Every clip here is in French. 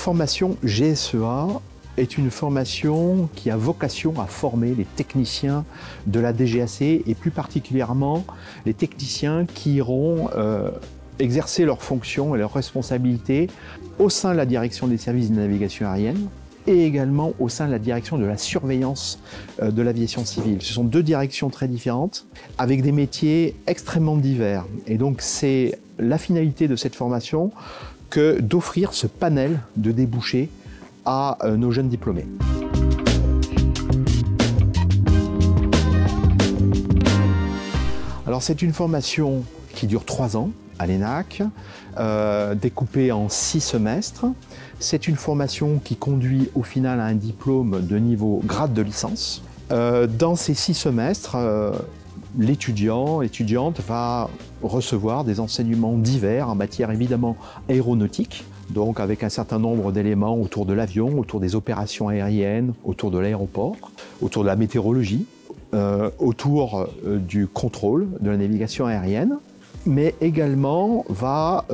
formation GSEA est une formation qui a vocation à former les techniciens de la DGAC et plus particulièrement les techniciens qui iront exercer leurs fonctions et leurs responsabilités au sein de la direction des services de navigation aérienne et également au sein de la direction de la surveillance de l'aviation civile. Ce sont deux directions très différentes avec des métiers extrêmement divers. Et donc c'est la finalité de cette formation que d'offrir ce panel de débouchés à nos jeunes diplômés. Alors c'est une formation qui dure 3 ans à l'ENAC, découpée en 6 semestres. C'est une formation qui conduit au final à un diplôme de niveau grade de licence. Dans ces 6 semestres, l'étudiante va recevoir des enseignements divers en matière évidemment aéronautique, donc avec un certain nombre d'éléments autour de l'avion, autour des opérations aériennes, autour de l'aéroport, autour de la météorologie, autour du contrôle de la navigation aérienne, mais également va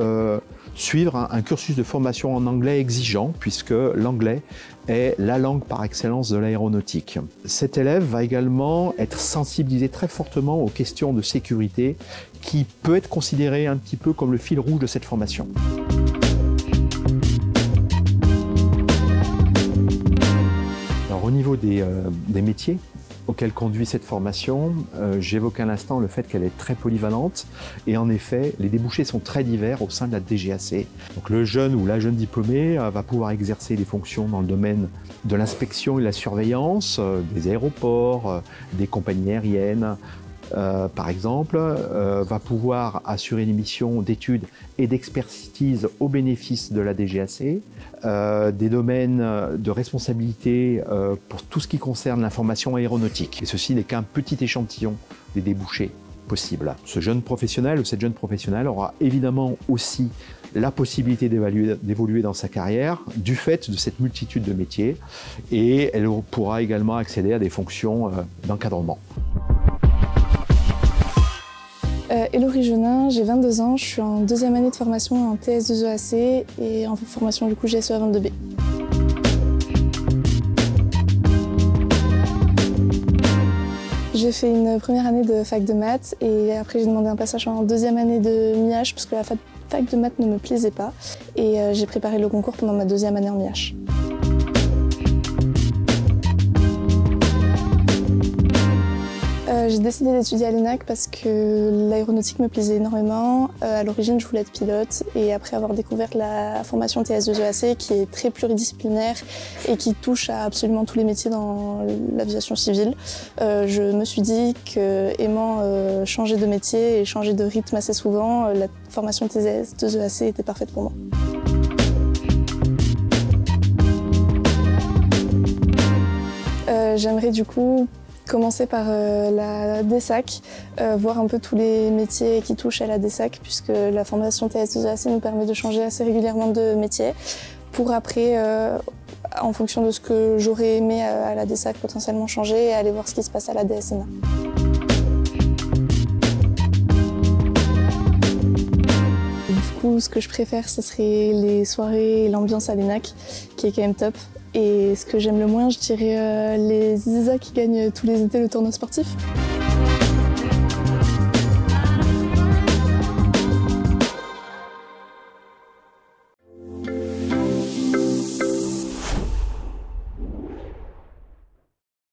suivre un cursus de formation en anglais exigeant, puisque l'anglais est la langue par excellence de l'aéronautique. Cet élève va également être sensibilisé très fortement aux questions de sécurité, qui peut être considéré un petit peu comme le fil rouge de cette formation. Alors, au niveau des métiers auquel conduit cette formation, j'évoquais à l'instant le fait qu'elle est très polyvalente et en effet les débouchés sont très divers au sein de la DGAC. Donc le jeune ou la jeune diplômée va pouvoir exercer des fonctions dans le domaine de l'inspection et de la surveillance des aéroports, des compagnies aériennes, par exemple, va pouvoir assurer une mission d'études et d'expertise au bénéfice de la DGAC, des domaines de responsabilité pour tout ce qui concerne l'information aéronautique. Et ceci n'est qu'un petit échantillon des débouchés possibles. Ce jeune professionnel ou cette jeune professionnelle aura évidemment aussi la possibilité d'évoluer dans sa carrière du fait de cette multitude de métiers et elle pourra également accéder à des fonctions d'encadrement. Hello Rigenin, j'ai 22 ans, je suis en 2e année de formation en TS2EAC et en formation du coup GSEA 22B. J'ai fait une première année de fac de maths et après j'ai demandé un passage en 2e année de MIH parce que la fac de maths ne me plaisait pas et j'ai préparé le concours pendant ma 2e année en MIH. J'ai décidé d'étudier à l'ENAC parce que l'aéronautique me plaisait énormément. À l'origine, je voulais être pilote et après avoir découvert la formation TS2EAC qui est très pluridisciplinaire et qui touche à absolument tous les métiers dans l'aviation civile, je me suis dit qu'aimant changer de métier et changer de rythme assez souvent, la formation TS2EAC était parfaite pour moi. J'aimerais du coup commencer par la DSAC, voir un peu tous les métiers qui touchent à la DSAC puisque la formation TS2EAC nous permet de changer assez régulièrement de métier pour après, en fonction de ce que j'aurais aimé à la DSAC, potentiellement changer et aller voir ce qui se passe à la DSNA. Du coup, ce que je préfère, ce serait les soirées et l'ambiance à l'ENAC qui est quand même top. Et ce que j'aime le moins, je dirais les ISA qui gagnent tous les étés le tournoi sportif.